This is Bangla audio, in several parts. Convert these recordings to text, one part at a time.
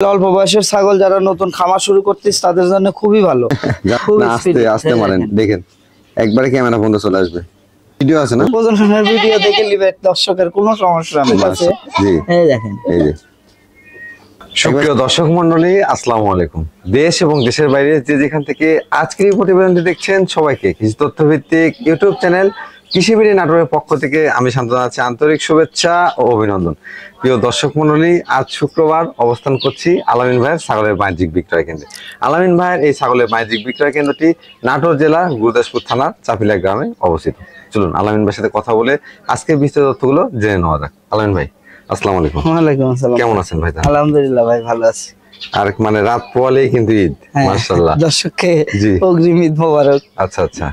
অল্প বয়সের ছাগল যারা নতুন খামার শুরু করতেছ তাদের জন্য খুবই ভালো। খুবই আস্তে আস্তে মারেন, দেখেন একবারে ক্যামেরা বন্ধ চলে আসবে। ভিডিও আছে না, প্রজননের ভিডিও দেখে নিবে, দর্শকের কোনো সমস্যা নেই। জি এই দেখেন, এই যে সুপ্রিয় দর্শক মন্ডলী, আসসালামু আলাইকুম। দেশ এবং দেশের বাইরে যে যেখান থেকে আজকের এই প্রতিবেদনটি দেখছেন, সবাইকে কৃষি তথ্যভিত্তিক ইউটিউব চ্যানেল কৃষিবিড়ি নাটোরের পক্ষ থেকে আমি শান্ত আছি আন্তরিক শুভেচ্ছা ও অভিনন্দন। প্রিয় দর্শক মন্ডলী, আজ শুক্রবার অবস্থান করছি আলামিন ভাইয়ের ছাগলের বাণিজ্যিক বিক্রয় কেন্দ্রে। আলামিন ভাইয়ের এই ছাগলের বাণিজ্যিক বিক্রয় কেন্দ্রটি নাটোর জেলা গুরুদাসপুর থানার চাপিলা গ্রামে অবস্থিত। চলুন আলামিন ভাইয়ের সাথে কথা বলে আজকের বিস্তারিত তথ্যগুলো জেনে নেওয়া যাক। আলামিন ভাই, আসসালামু আলাইকুম। ওয়ালাইকুম আসসালাম। কেমন আছেন ভাই? আলহামদুলিল্লাহ ভাই, ভালো আছি। আর মানে রাত পোয়ালেই কিন্তু ঈদ, মাশাআল্লাহ। দর্শককে জি অগ্রিম ঈদ মোবারক। আচ্ছা আচ্ছা,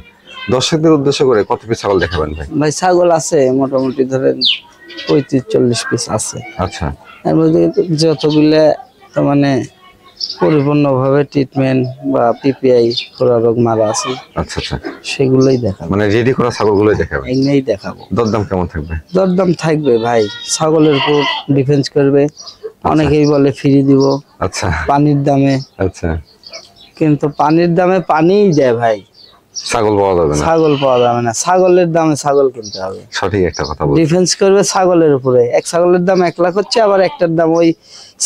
দর্শকদের উদ্দেশ্য করে কত পিস ছাগল দেখাবেন ভাই? ভাই ছাগল আছে মোটামুটি ধরেন 35-40 পিস আছে। আচ্ছা, এর মধ্যে যতগুলো তো মানে পরিপূর্ণভাবে ট্রিটমেন্ট বা পিপিআই খোরা রোগ মারা আছে, আচ্ছা আচ্ছা, সেগুলোই দেখাবো। মানে রেডি করা ছাগলগুলোই দেখাবেন? এগুলোই দেখাবো। দরদাম কেমন থাকবে? দরদাম থাকবে ভাই, ছাগলের উপর ডিফেন্স করবে। অনেকেই বলে ফ্রি দিব আচ্ছা পানির দামে, আচ্ছা, কিন্তু পানির দামে পানিই দেয় ভাই, ছাগল পাওয়া যাবে না। ছাগল পাওয়া যাবে না। ছাগলের দামে ছাগল কিনতে হবে। সঠিক একটা কথা বলছেন। ডিফেন্স করবে ছাগলের উপরে। এক ছাগলের দাম 1 লাখ হচ্ছে, আবার একটার দাম ওই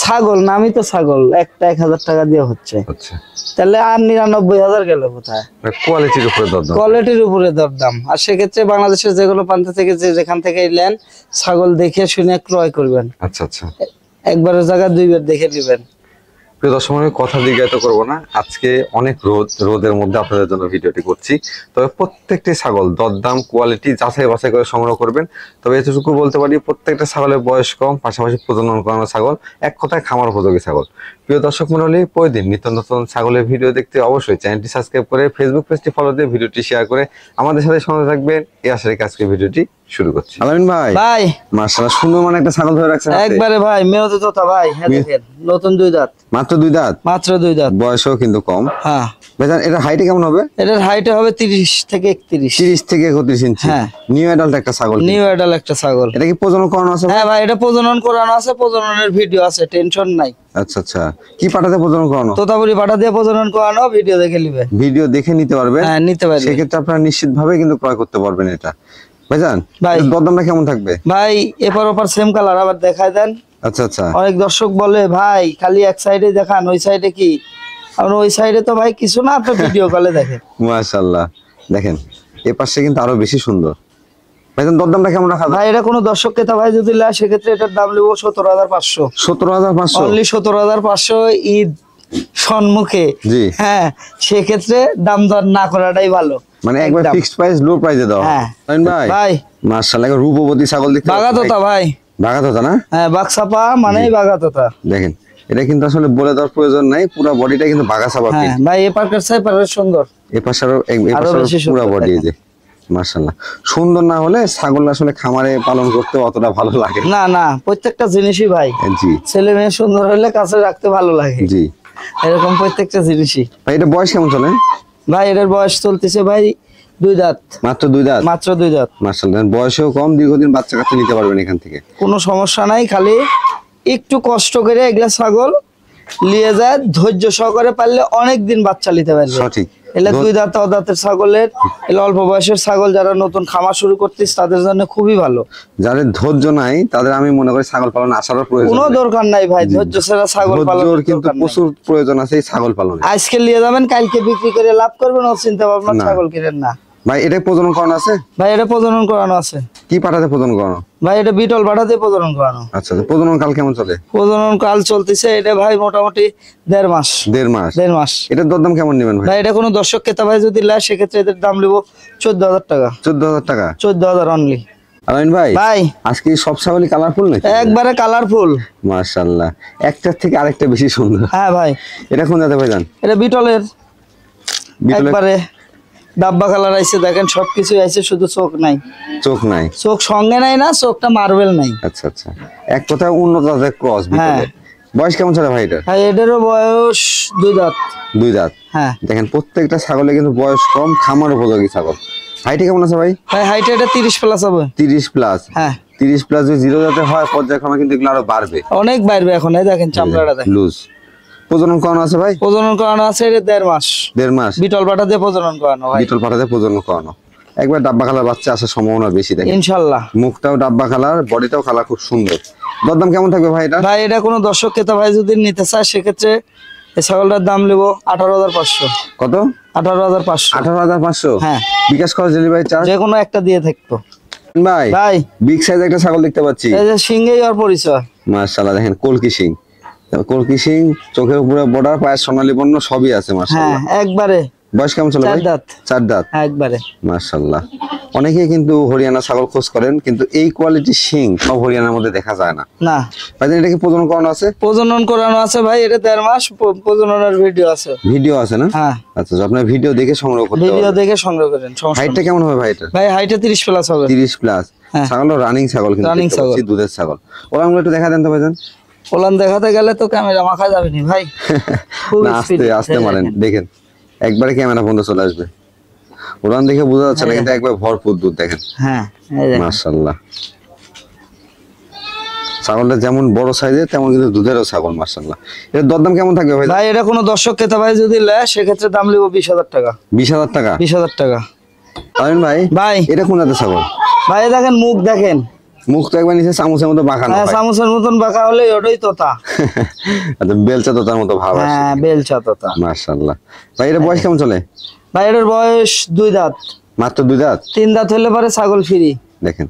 ছাগল নামই তো ছাগল, একটা 1000 টাকা দিয়ে হচ্ছে। আচ্ছা, তাহলে আর 99,000 গেল কোথায়? কোয়ালিটির উপরে দরদাম। কোয়ালিটির উপরে দরদাম। আর সেক্ষেত্রে বাংলাদেশের যেগুলো প্রান্ত থেকে যেখান থেকে নেন, ছাগল দেখে শুনে ক্রয় করবেন। আচ্ছা আচ্ছা, একবারের জায়গায় 2বার দেখে নেবেন। প্রিয় দর্শক, আমি কথা দীর্ঘায়িত করবো না। আজকে অনেক রোদের মধ্যে আপনাদের জন্য ভিডিওটি করছি। তবে প্রত্যেকটি ছাগল দরদাম কোয়ালিটি যাচাই বাছাই করে সংগ্রহ করবেন। তবে এতটুকু বলতে পারি, প্রত্যেকটা ছাগলের বয়স কম, পাশাপাশি প্রজনন করানো ছাগল, এক কথায় খামার উপযোগী ছাগল। প্রিয় দর্শক মণ্ডলী, প্রতিদিন নিত্য নতুন ছাগলের ভিডিও দেখতে অবশ্যই চ্যানেলটি সাবস্ক্রাইব করে ফেসবুক পেজটি ফলো দিয়ে ভিডিওটি শেয়ার করে আমাদের সাথে সঙ্গে থাকবেন। এই আশা রেখে আজকে ভিডিওটি শুরু করছি। আলামিন ভাই, ভাই মাশাআল্লাহ সুন্দর মানে একটা ছাগল ধরে রাখছেন একবারে ভাই, মেয়তে তোতা ভাই। হ্যাঁ দেখেন, নতুন 2 দাঁত, মাত্র 2 দাঁত, মাত্র 2 দাঁত, বয়সও কিন্তু কম। হ্যাঁ ভাইজান, এটা হাইটে কেমন হবে? এটার হাইটে হবে 30 থেকে 31। 30 থেকে 31 ইঞ্চি। হ্যাঁ, নিউ অ্যাডাল্ট একটা ছাগল। নিউ অ্যাডাল্ট একটা ছাগল। এটা কি প্রজনন করানো আছে? হ্যাঁ ভাই, এটা প্রজনন করানো আছে, প্রজননের ভিডিও আছে, টেনশন নাই। আচ্ছা আচ্ছা, কি পাঠাতে প্রজনন করানো? তোতাপুরি পাঠা দিয়ে প্রজনন করানো, ভিডিও দেখে নিবে। ভিডিও দেখে নিতে পারবেন? হ্যাঁ, নিতে পারবে। সেক্ষেত্রে আপনারা নিশ্চিতভাবে কিন্তু ক্রয় করতে পারবেন এটা। ভাইজান, ভাই দরদামটা কেমন থাকবে? ভাই এপার ওপার সেম কালার আবার দেখায় দেন। আচ্ছা আচ্ছা, অনেক দর্শক বলে ভাই খালি এক সাইডে দেখান, ওই সাইডে কি? আর ওই সাইডে তো ভাই কিছু না, আপনি ভিডিও কলে দেখেন। মাশাআল্লাহ, দেখেন এই পাশে কিন্তু আরো বেশি সুন্দর। ভাইজান, দরদামটা কেমন রাখা? ভাই এটা কোনো দর্শক ক্রেতা ভাই যদি লা, সেক্ষেত্রে এটার দাম নেবো 17,500। 17,500 অনলি 17,500 ঈদ সম্মুখে। জি হ্যাঁ, সেক্ষেত্রে দাম দর না করাটাই ভালো। মানে একবার ফিক্সড প্রাইস, লো প্রাইসে দাও। হ্যাঁ ভাই ভাই, মাশাআল্লাহ, রূপবতী ছাগল দেখতে বাগাতোতা ভাই, বাগাতোতা না? হ্যাঁ বাক্সাপা মানে বাগাতোতা। দেখেন, এটা কিন্তু আসলে বলে দেওয়ার প্রয়োজন নাই, পুরো বডিটা কিন্তু বাগাসাবা। হ্যাঁ ভাই, এ পার্কের সাইড পার্কের সুন্দর, এই পাশেরও পুরো বডি। এই যে মাশাআল্লাহ, সুন্দর না হলে ছাগল আসলে খামারে পালন করতে অতটা ভালো লাগে না। না, প্রত্যেকটা জিনিসই ভাই, জি ছেলে মেয়ে সুন্দর হলে কাছে রাখতে ভালো লাগে। জি, এরকম প্রত্যেকটা জিনিসই। ভাই এটা বয়স কেমন চলে? ভাই এটার বয়স চলতেছে ভাই 2 দাঁত, মাত্র 2 দাঁত, মাত্র 2 দাঁত। মাশাআল্লাহ, বয়সও কম, দীর্ঘদিন বাচ্চা কাচ্চা নিতে পারবেন এখান থেকে, কোনো সমস্যা নাই। খালি একটু কষ্ট করে এগুলা ছাগল নিয়ে যায়, ধৈর্য সহকারে পারলে অনেক দিন বাচ্চা নিতে পারবে। সঠিক। এলে 2 দাঁত দাঁতের ছাগলের, এলে অল্প বয়সের ছাগল যারা নতুন খামার শুরু করতেছ তাদের জন্য খুবই ভালো। যাদের ধৈর্য নাই তাদের আমি মনে করি ছাগল পালন আসারও প্রয়োজন কোনো দরকার নাই ভাই, ধৈর্য ছাড়া ছাগল পালন কিন্তু প্রচুর প্রয়োজন আছে এই ছাগল পালনে। আজকে নিয়ে যাবেন, কালকে বিক্রি করে লাভ করবেন, ও চিন্তা ভাবনা ছাগল কিনেন না। ভাই এটা প্রজনন করানো আছে? ভাই এটা প্রজনন করানো আছে। কি পাঠাতে প্রজনন করানো? ভাই এটা বিটল পাঠাতে প্রজনন করানো। আচ্ছা, প্রজনন কাল কেমন চলে? প্রজনন কাল চলতেছে এটা ভাই মোটামুটি 1.5 মাস। 1.5 মাস? 1.5 মাস। এটার দরদাম কেমন নেবেন ভাই? ভাই এটা কোনো দর্শক ক্রেতা ভাই যদি লা, সেক্ষেত্রে এদের দাম নেবো 14,000 টাকা। 14,000 টাকা? 14,000 অনলি। আলামিন ভাই, ভাই আজকে সব ছাগলই কালারফুল নাকি? একবারে কালারফুল, মাশাআল্লাহ, একটার থেকে আরেকটা বেশি সুন্দর। হ্যাঁ ভাই, এটা কোন জাতের ভাইজান? এটা বিটলের। একবারে ডাব্বা কালার আইছে, দেখেন সবকিছু আইছে, শুধু চোখ নাই। চোখ নাই? চোখ সঙ্গে নাই না, চোখটা মার্বেল নাই। আচ্ছা আচ্ছা, এক কথায় উন্নত জাতের ক্রস বিটলের। বয়স কেমন চলে ভাই এটা? ভাই এটারও বয়স 2 দাঁত। 2 দাঁত? হ্যাঁ, দেখেন প্রত্যেকটা ছাগলে কিন্তু বয়স কম, খামার উপযোগী ছাগল। হাইটে কেমন আছে ভাই? ভাই হাইটে এটা 30 প্লাস হবে। 30 প্লাস? হ্যাঁ। 30 প্লাস যদি জিরো জাতের হয় পর্যায়ক্রমে কিন্তু এগুলো আরো বাড়বে, অনেক বাইরে এখন। এই দেখেন চামড়াটা দেখেন, লুজ। প্রজনন করানো আছে ভাই? প্রজনন করানো আছে এটা 1.5 মাস। 1.5 মাস বিটল পাঠা দিয়ে প্রজনন করানো ভাই, বিটল পাঠাতে প্রজনন করানো। একবার ডাব্বা কালার বাচ্চা আসার সম্ভাবনা বেশি দেখেন, ইনশাআল্লাহ। মুখটাও ডাব্বা কালার, বডিটাও কালার খুব সুন্দর। দরদাম কেমন থাকবে ভাই এটা? ভাই এটা কোনো দর্শক ক্রেতা ভাই যদি নিতে চায় সেক্ষেত্রে এই ছাগলটার দাম নেবো 18,500। কত? 18,500। 18,500? হ্যাঁ। বিকাশ খরচ ডেলিভারি চার্জ? যে কোনো একটা দিয়ে থাকতো ভাই। ভাই বিগ সাইজ একটা ছাগল দেখতে পাচ্ছি, এই যে সিংহেই ওর পরিচয়। মাশাআল্লাহ দেখেন কলকি সিং, কলকি সিং, চোখের উপরে বর্ডার, পায়ের সোনালী বর্ণ সবই আছে হ্যাঁ মাশাআল্লাহ। একবারে। বয়স কেমন চলে ভাই? 4 দাঁত। 4 দাঁত, হ্যাঁ একবারে। মাশাআল্লাহ। অনেকেই কিন্তু হরিয়ানা ছাগল খোঁজ করেন, কিন্তু এই কোয়ালিটির শিং সব হরিয়ানার মধ্যে দেখা যায় না। না ভাই এটা কি প্রজনন করানো আছে? প্রজনন করানো আছে ভাই, এটা 1.5 মাস প্রজননের ভিডিও আছে। ভিডিও আছে না? হ্যাঁ আচ্ছা, আপনার ভিডিও দেখে সংগ্রহ করতে ভিডিও হবে। দেখে সংগ্রহ করেন, সমস্যা হাইটটা নেই। কেমন হবে ভাই এটা? ভাই হাইটে 30 প্লাস হবে। 30 প্লাস। হ্যাঁ। ছাগল রানিং ছাগল, কিন্তু Running দেখতে পাচ্ছি ছাগল। দুধের ছাগল। ওরাগুলো একটু দেখা দেন তো ভাইজান। ওলান দেখাতে গেলে তো ক্যামেরা মাখা যাবে নি ভাই, খুব না, স্পিড। আস্তে আস্তে মারেন, দেখেন একবারে ক্যামেরা বন্ধ চলে আসবে। ওরান দেখে বোঝা যাচ্ছে না, কিন্তু একবার ভরপুর দুধ দেখেন। হ্যাঁ এই দেখেন। মাশাআল্লাহ। ছাগলটা যেমন বড় সাইজের তেমন কিন্তু দুধেরও ছাগল মাশাআল্লাহ। এর দরদাম কেমন থাকবে ভাই? ভাই এটা কোনো দর্শক ক্রেতা ভাই যদি নেয় সেক্ষেত্রে দাম নেবো 20,000 টাকা। 20,000 টাকা? 20,000 টাকা। আমিন ভাই, ভাই এটা কোন জাতের ছাগল? ভাই দেখেন মুখ দেখেন, মুখ তো একবার নিচে চামচের মতো বাঁকানো হ্যাঁ ভাই। চামচের মতন বাঁকা হলে ওটাই তোতা। আচ্ছা, বেলচা তোতার মতো ভাব আছে। হ্যাঁ বেলচা তোতা। মাশাআল্লাহ। ভাই এটা বয়স কেমন চলে? ভাই এটার বয়স 2 দাঁত। মাত্র 2 দাঁত? 3 দাঁত হলে পরে ছাগল ফ্রি। দেখেন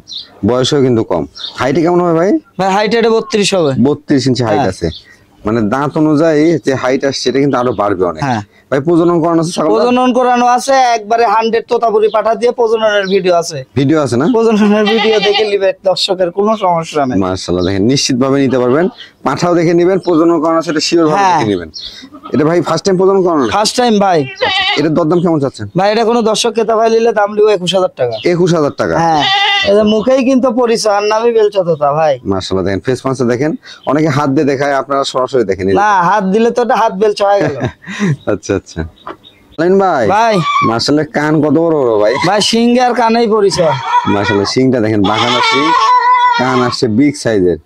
বয়সও কিন্তু কম। হাইটে কেমন হবে ভাই? ভাই হাইট এটা 32 হবে। 32 ইঞ্চি হাইট হ্যাঁ। আছে, মানে দাঁত অনুযায়ী যে হাইট আসছে এটা কিন্তু আরো বাড়বে অনেক। হ্যাঁ। ভাই প্রজনন করানো আছে ছাগল? প্রজনন করানো আছে একবারে 100 তোতাপুরি পাঠা দিয়ে প্রজননের ভিডিও আছে। ভিডিও আছে না? প্রজননের ভিডিও দেখে নিবে, দর্শকের কোনো সমস্যা নেই। মাশাআল্লাহ দেখেন নিশ্চিতভাবে নিতে পারবেন। পাঠাও দেখে নেবেন, প্রজনন করানো আছে এটা শিওর ভাবে হ্যাঁ। দেখে নেবেন। এটা ভাই ফার্স্ট টাইম প্রজনন করানো? ফার্স্ট টাইম ভাই। এটার দরদাম কেমন চাচ্ছেন? ভাই এটা কোনো দর্শক ক্রেতা ভাই নিলে দাম দিব 21,000 টাকা। 21,000 টাকা? হ্যাঁ এটা মুখেই কিন্তু পরিচয়, আর নামই বেলচা তোতা ভাই। মাশাআল্লাহ দেখেন ফেস পাঁচটা দেখেন, অনেকে হাত দিয়ে দেখায়, আপনারা সরাসরি দেখেন। না হাত দিলে তো এটা হাত বেলচা হয়ে গেল। আচ্ছা আচ্ছা। লাইন ভাই, ভাই মাশাআল্লাহ কান কত বড় বড় ভাই। ভাই সিংহে আর কানেই পরিচয়। মাশাআল্লাহ সিংটা দেখেন, বাঁকানো সিং, কান আসছে বিগ সাইজের।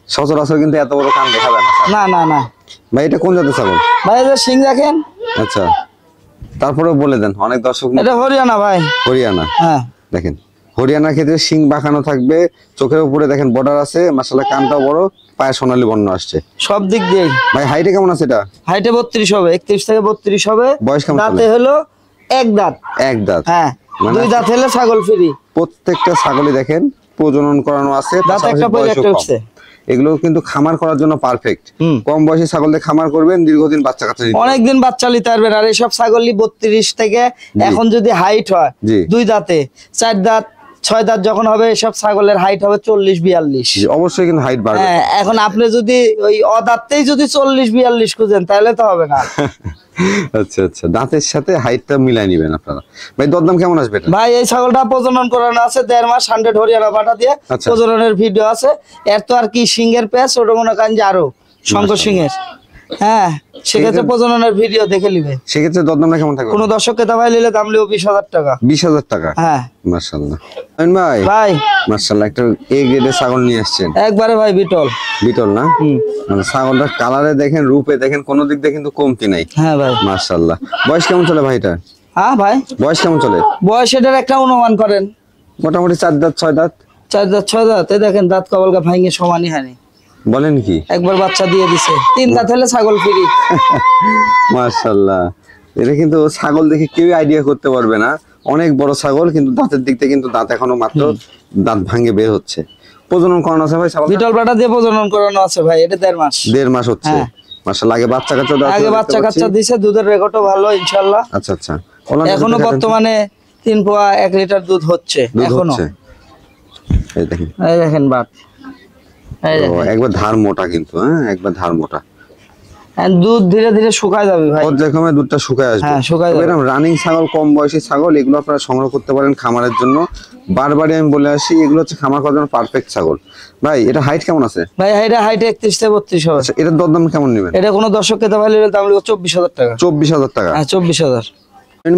সচরাচর কিন্তু এত বড় কান দেখা যায় না। না না না ভাই এটা কোন জাতের ছাগল? ভাই এটা সিং দেখেন। আচ্ছা, তারপরেও বলে দেন, অনেক দর্শক। এটা হরিয়ানা ভাই। হরিয়ানা। হ্যাঁ দেখেন হরিয়ানার ক্ষেত্রে সিং বাঁকানো থাকবে, চোখের উপরে দেখেন বর্ডার আছে, মাশাআল্লাহ কানটাও বড়, পায়ে সোনালী বর্ণ আসছে সব দিক দিয়ে। ভাই হাইটে কেমন আছে এটা? হাইটে 32 হবে, 31 থেকে 32 হবে। বয়স কেমন দাঁতে চলে? হলো 1 দাঁত। 1 দাঁত। হ্যাঁ মানে 2 দাঁত হলে ছাগল ফ্রি। প্রত্যেকটা ছাগলই দেখেন প্রজনন করানো আছে, দাঁত পাশাপাশি একটা পরে বয়সও একটা কম। উঠছে। এগুলো কিন্তু খামার করার জন্য পারফেক্ট। হুম। কম বয়সী ছাগল দিয়ে খামার করবেন, দীর্ঘদিন বাচ্চা কাচ্চা দিতে পারবেন। অনেকদিন বাচ্চা নিতে পারবেন। আর এইসব ছাগলই 32 থেকে এখন যদি হাইট হয় জি। 2 দাঁতে 4 দাঁত 6 দাঁত যখন হবে এসব ছাগলের হাইট হবে 40-42। জি, অবশ্যই কিন্তু হাইট বাড়বে। হ্যাঁ এখন আপনি যদি ওই অদাঁতেই যদি 40-42 খুঁজেন তাহলে তো হবে না। আচ্ছা আচ্ছা, দাঁতের সাথে হাইটটা মিলাই নিবেন আপনারা। ভাই দরদাম কেমন আসবে এটা? ভাই এই ছাগলটা প্রজনন করানো আছে 1.5 মাস, 100 হরিয়ানা পাঠা দিয়ে আচ্ছা। প্রজননের ভিডিও আছে। এর তো আর কি সিংহের প্যাচ, ওটা মনে করেন যে আরো শঙ্কর সিংহের। হ্যাঁ সেক্ষেত্রে প্রজননের ভিডিও দেখে নিবে। সেক্ষেত্রে দরদামটা কেমন থাকবে? কোনো দর্শক ক্রেতা ভাই নিলে দাম লিও 20,000 টাকা। 20,000 টাকা? হ্যাঁ মাশাআল্লাহ। আমিন ভাই, ভাই মাশাআল্লাহ একটা এ গ্রেডের ছাগল নিয়ে আসছেন। একবারে ভাই বিটল। বিটল না? মানে ছাগলটার কালারে দেখেন, রূপে দেখেন, কোনো দিক দিয়ে কিন্তু কমতি নাই। হ্যাঁ ভাই। মাশাআল্লাহ। বয়স কেমন চলে ভাই এটা? হ্যাঁ ভাই বয়স কেমন চলে? বয়স এটার একটা অনুমান করেন। মোটামুটি 4 দাঁত 6 দাঁত? 4 দাঁত 6 দাঁত। এই দেখেন দাঁত কবলকা ভাঙে সমানই হয়নি, বলেন কি? একবার বাচ্চা দিয়ে দিছে। 3 দাঁত হলে ছাগল ফ্রি। মাশাআল্লাহ। এটা কিন্তু ছাগল দেখে কেউ আইডিয়া করতে পারবে না, অনেক বড় ছাগল, কিন্তু দাঁতের দিক থেকে কিন্তু দাঁত এখনো মাত্র দাঁত ভাঙে বের হচ্ছে। প্রজনন করানো আছে ভাই ছাগল? বিটল পাটা দিয়ে প্রজনন করানো আছে ভাই, এটা 1.5 মাস। 1.5 মাস হচ্ছে। হ্যাঁ। মাশাআল্লাহ। আগে বাচ্চা কাচ্চা দাঁত আগে বাচ্চা কাচ্চা দিছে, দুধের রেকর্ডও ভালো ইনশাআল্লাহ। আচ্ছা আচ্ছা। এখনো বর্তমানে 3 পোয়া 1 লিটার দুধ হচ্ছে দুধ এখনো। হচ্ছে। এই দেখেন, এই দেখেন বাট, এই ও, দেখেন একবার ধার মোটা কিন্তু, হ্যাঁ একবার ধার মোটা। আর দুধ ধীরে ধীরে শুকায় যাবে ভাই। পর্যায়ক্রমে দুধটা শুকায় আসবে। হ্যাঁ, শুকায় যাবে। এরকম রানিং ছাগল, কম বয়সী ছাগল, এগুলো আপনারা সংগ্রহ করতে পারেন খামারের জন্য। বারবারই আমি বলে আসি, এগুলো হচ্ছে খামার করার জন্য পারফেক্ট ছাগল। ভাই এটা হাইট কেমন আছে? ভাই এটা হাইট 31 থেকে 32 হবে। আচ্ছা, এটার দরদাম কেমন নেবেন? এটা কোনো দর্শক ক্রেতা ভাই নিলে দাম লিও 24,000 টাকা। 24,000 টাকা? হ্যাঁ 24,000।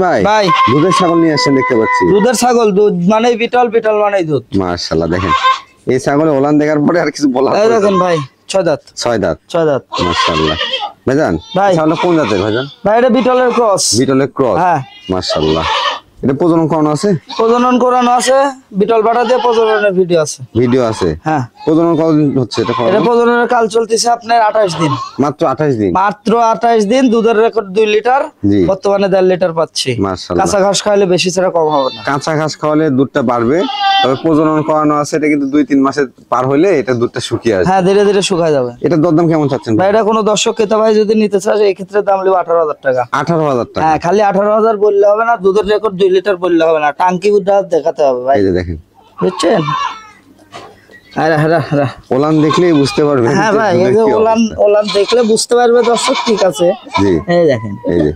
ভাই ভাই দুধের ছাগল নিয়ে আসছেন দেখতে পাচ্ছি। দুধের ছাগল, দুধ মানেই বিটল, বিটল মানেই দুধ। মাশাআল্লাহ দেখেন এই ছাগলে ওলান দেখার পরে আর কিছু বলার এই দেখেন ভাই 6 দাঁত। 6 দাঁত। 6 দাঁত। মাশাআল্লাহ ভাইজান, ভাই। ছাগলটা কোন জাতের ভাইজান? ভাই এটা বিটলের ক্রস। বিটলের ক্রস। হ্যাঁ। মাশাআল্লাহ, এটা প্রজনন করানো আছে? প্রজনন করানো আছে, বিটল বাটা দিয়ে প্রজননের ভিডিও আছে। ভিডিও আছে? হ্যাঁ। প্রজনন কতদিন হচ্ছে এটা? এটা প্রজননের কাল চলতেছে আপনার 28 দিন। মাত্র 28 দিন? মাত্র 28 দিন। দুধের রেকর্ড 2 লিটার, জি। বর্তমানে 1.5 লিটার পাচ্ছি। মাশাআল্লাহ। কাঁচা ঘাস খাওয়ালে বেশি ছাড়া কম হবে না। কাঁচা ঘাস খাওয়ালে দুধটা বাড়বে, তবে প্রজনন করানো আছে, এটা কিন্তু 2-3 মাসে পার হইলে এটা দুধটা শুকিয়ে আসবে। হ্যাঁ, ধীরে ধীরে শুকায় যাবে। এটা দরদাম কেমন চাচ্ছেন ভাই এটা কোনো দর্শক ক্রেতা ভাই যদি নিতে চায় এই ক্ষেত্রে দাম লিব 18,000 টাকা। 18,000 টাকা? হ্যাঁ, খালি 18,000 বললে হবে না, দুধের রেকর্ড 2 লিটার বললে হবে না, টাঙ্কি উদ্ধার দেখাতে হবে ভাই। এই যে দেখেন, বুঝছেন? আরে আরে ওলান দেখলেই বুঝতে পারবেন। হ্যাঁ ভাই, এই যে ওলান দেখলে বুঝতে পারবে দর্শক, ঠিক আছে। জি। এই দেখেন, এই যে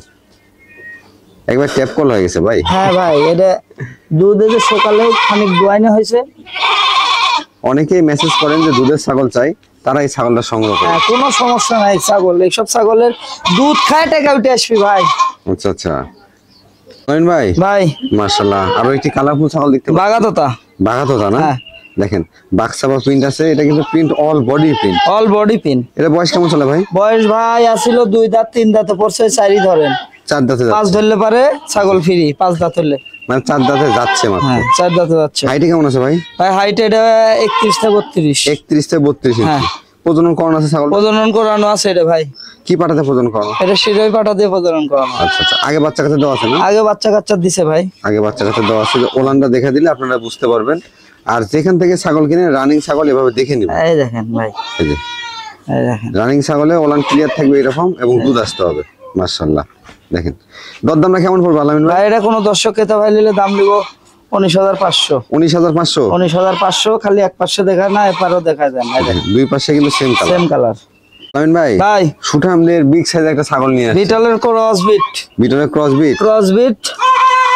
একবার ট্যাপ কল হয়ে গেছে ভাই। হ্যাঁ ভাই, এটা দুধ এই যে সকালে খানিক দোয়াইনে হয়েছে। অনেকেই মেসেজ করেন যে দুধের ছাগল চাই, তারা এই ছাগলটা সংগ্রহ করে। হ্যাঁ, কোনো সমস্যা নাই, ছাগল এইসব ছাগলের দুধ খায় টাকা উঠে আসবি ভাই। আচ্ছা আচ্ছা নয়ন ভাই, ভাই মাশাআল্লাহ, আরো একটি কালারফুল ছাগল দেখতে পাচ্ছি। বাগাতোতা। বাঘাতোতা না? হ্যাঁ। দেখেন বাক্সা বা প্রিন্ট আছে, এটা কিন্তু print all body print. All body pin. এটা বয়স কেমন চলে ভাই? বয়স ভাই আসিল 2 দাঁত 3 দাঁতে পড়ছে, 4ই ধরেন। 4 দাঁতে 5 যাচ্ছে, ধরলে পারে ছাগল ফ্রি, 5 দাঁত হলে। মানে 4 দাঁতে যাচ্ছে মাত্র। হ্যাঁ, 4 দাঁতে যাচ্ছে। হাইটে কেমন আছে ভাই? ভাই হাইট এটা 31 থেকে 32। 31 থেকে 32 হ্যাঁ। ইঞ্চি। প্রজনন করানো আছে ছাগল? প্রজনন করানো আছে এটা ভাই। কি পাটাতে প্রজনন করানো? এটা শিরোই পাটা দিয়ে প্রজনন করানো। আচ্ছা আচ্ছা, আগে বাচ্চা কাছে দেওয়া আছে না? আগে বাচ্চা কাচ্চা দিছে ভাই। আগে বাচ্চা কাছে দেওয়া আছে, যে ওলানটা দেখে দিলে আপনারা বুঝতে পারবেন। আর যেখান থেকে ছাগল কিনে রানিং ছাগল এভাবে দেখে নিবেন। এই দেখেন ভাই, এই যে এই দেখেন। রানিং ছাগলে ওলান ক্লিয়ার থাকবে এরকম, এবং দুধ আসতে হবে। মাশাআল্লাহ, দেখেন দরদামটা কেমন পড়বে আলামিন ভাই? ভাই এটা কোনো দর্শক ক্রেতা ভাই নিলে দাম নিব 19,500। 19,500? 19,500, খালি এক পাশে দেখা না, এপারও দেখা যায় না। দেখেন দুই পাশে কিন্তু সেম কালার। Same colour. আলামিন ভাই, ভাই সুঠামদের বিগ সাইজ একটা ছাগল নিয়ে আসছে। বিটলের ক্রস বিট। বিটলের ক্রস বিট? ক্রস বিট,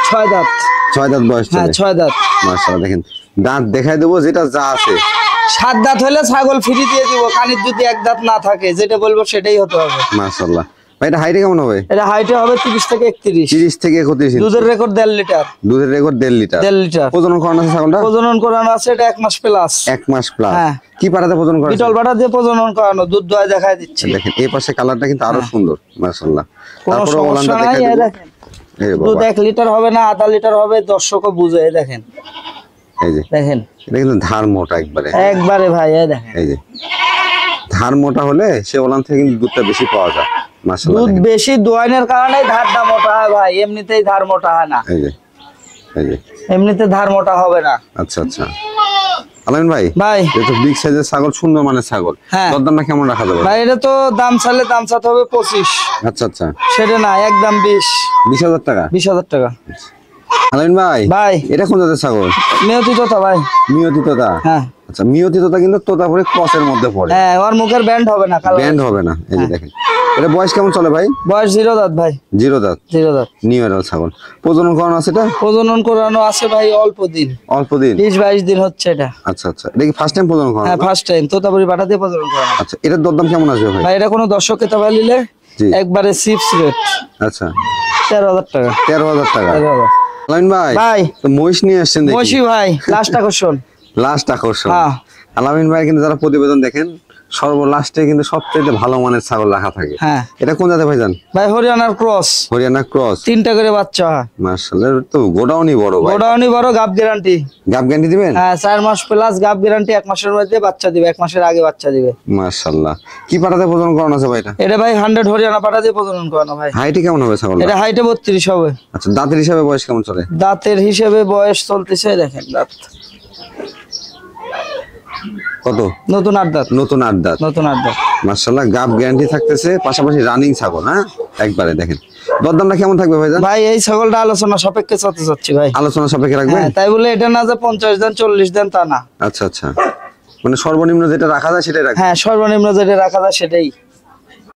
6 দাঁত। 6 দাঁত বয়স হ্যাঁ, চলে? 6 দাঁত। মাশাআল্লাহ, দেখেন দাঁত দেখাই দেবো যেটা যা আছে। 7 দাঁত হলে ছাগল ফ্রি দিয়ে দিব, কানির যদি 1 দাঁত না থাকে, যেটা বলবো সেটাই হতে হবে। মাশাআল্লাহ ভাই, এটা হাইটে কেমন হবে? এটা হাইটে হবে 30 থেকে 31। 30 থেকে 31 ইঞ্চি। দুধের রেকর্ড 1.5 লিটার। দুধের রেকর্ড 1.5 লিটার। 1.5 লিটার। প্রজনন করানো আছে ছাগলটা? প্রজনন করানো আছে, এটা 1 মাস প্লাস। 1 মাস প্লাস। হ্যাঁ। কি পাটাতে প্রজনন করা আছে? বিটল বাটা দিয়ে প্রজনন করানো, দুধ দোয়া দেখায় দিচ্ছি। দেখেন এই পাশে কালারটা কিন্তু আরো সুন্দর, মাশাআল্লাহ। কোনো তারপরে সমস্যা ওলানটা নাই। দেখাই এই দেবো। দেখেন, এই দুধ বাবা, 1 লিটার হবে না, আধা লিটার হবে, দর্শকও বুঝে। এই দেখেন, এই যে দেখেন এটা কিন্তু ধার মোটা একবারে। একবারে ভাই। এই দেখেন, এই যে ধার মোটা হলে সে ওলান থেকে কিন্তু দুধটা বেশি পাওয়া যায়। মাশাআল্লাহ, দুধ বেশি দোয়াইনের কারণে ধারটা মোটা হয় ভাই, এমনিতেই ধার মোটা হয় না। এই যে এই যে এমনিতে ধার মোটা হবে না। আচ্ছা আচ্ছা আলামিন ভাই, ভাই এটা বিগ সাইজের ছাগল, সুন্দর মানের ছাগল। হ্যাঁ। দরদামটা কেমন রাখা যাবে? ভাই এটা তো দাম চাইলে দাম চাতে হবে 25। আচ্ছা আচ্ছা, সেটা না, একদম 20,000 টাকা? 20,000 টাকা। আলামিন ভাই, ভাই এটা কোন জাতের ছাগল? মেয়তি তোতা ভাই। মিয়তি তোতা? হ্যাঁ আচ্ছা, মিয়তি তোতা কিন্তু তোতাপুরি ক্রসের মধ্যে পড়ে। হ্যাঁ, ওর মুখের ব্যান্ড হবে না, কালো ব্যান্ড হবে না। এই যে দেখেন, এটা বয়স কেমন চলে ভাই? বয়স 0 দাঁত ভাই। 0 দাঁত। 0 দাঁত। নিউ এডাল ছাগল। প্রজনন করানো আছে এটা? প্রজনন করানো আছে ভাই অল্প দিন, অল্প দিন? 20-22 দিন হচ্ছে এটা। আচ্ছা আচ্ছা, এটা কি ফার্স্ট টাইম প্রজনন করানো? হ্যাঁ, ফার্স্ট টাইম তোতাপুরি বাটা দিয়ে প্রজনন করানো। আচ্ছা, এটার দরদাম কেমন আসবে ভাই? ভাই এটা কোনো দর্শক ক্রেতা ভাই নিলে জি। একবারে চিপস রেট আচ্ছা, 13,000 টাকা। 13,000 টাকা। 13,000। আলামিন ভাই, ভাই তো মহিষ নিয়ে আসছেন দেখি। মশি ভাই লাস্ট আকর্ষণ। লাস্ট আকর্ষণ। হ্যাঁ। আলামিন ভাই কিন্তু যারা প্রতিবেদন দেখেন, সর্বলাস্টে কিন্তু সবচেয়ে ভালো মানের ছাগল রাখা থাকে। হ্যাঁ এটা কোন জাতের ভাইজান? ভাই হরিয়ানার ক্রস, হরিয়ানা ক্রস। 3টা করে বাচ্চা হয়। মাশাআল্লাহ, এর তো গোডাউনই বড় ভাই। গোডাউনি বড়, গাব গ্যারান্টি। গাব গ্যারান্টি দিবেন? হ্যাঁ, 4 মাস প্লাস গাব গ্যারান্টি, 1 মাসের মধ্যে বাচ্চা দিবে, 1 মাসের আগে বাচ্চা দিবে। মাশাআল্লাহ, কি পাটাতে প্রজনন করানো আছে ভাই এটা? এটা ভাই 100 হরিয়ানা পাটা দিয়ে প্রজনন করানো ভাই। হাইটে কেমন হবে ছাগল? এটা হাইটে 32 হবে। আচ্ছা, দাঁতের হিসাবে বয়স কেমন চলে? দাঁতের হিসেবে বয়স চলতেছে, দেখেন দাঁত কত? নতুন 8 দাঁত। নতুন 8 দাঁত। নতুন 8 দাঁত। মাশাআল্লাহ, গাব গ্যারান্টি থাকতেছে, পাশাপাশি রানিং ছাগল। হ্যাঁ, একবারে দেখেন দরদামটা কেমন থাকবে ভাইজান? ভাই এই ছাগলটা আলোচনা সাপেক্ষে চাতে চাচ্ছি ভাই। আলোচনা সাপেক্ষে রাখবেন? হ্যাঁ, তাই বলে এটা না যে 50 দেন 40 দেন তা না। আচ্ছা আচ্ছা, মানে সর্বনিম্ন যেটা রাখা যায় সেটাই রাখবেন? হ্যাঁ, সর্বনিম্ন যেটা রাখা যায় সেটাই।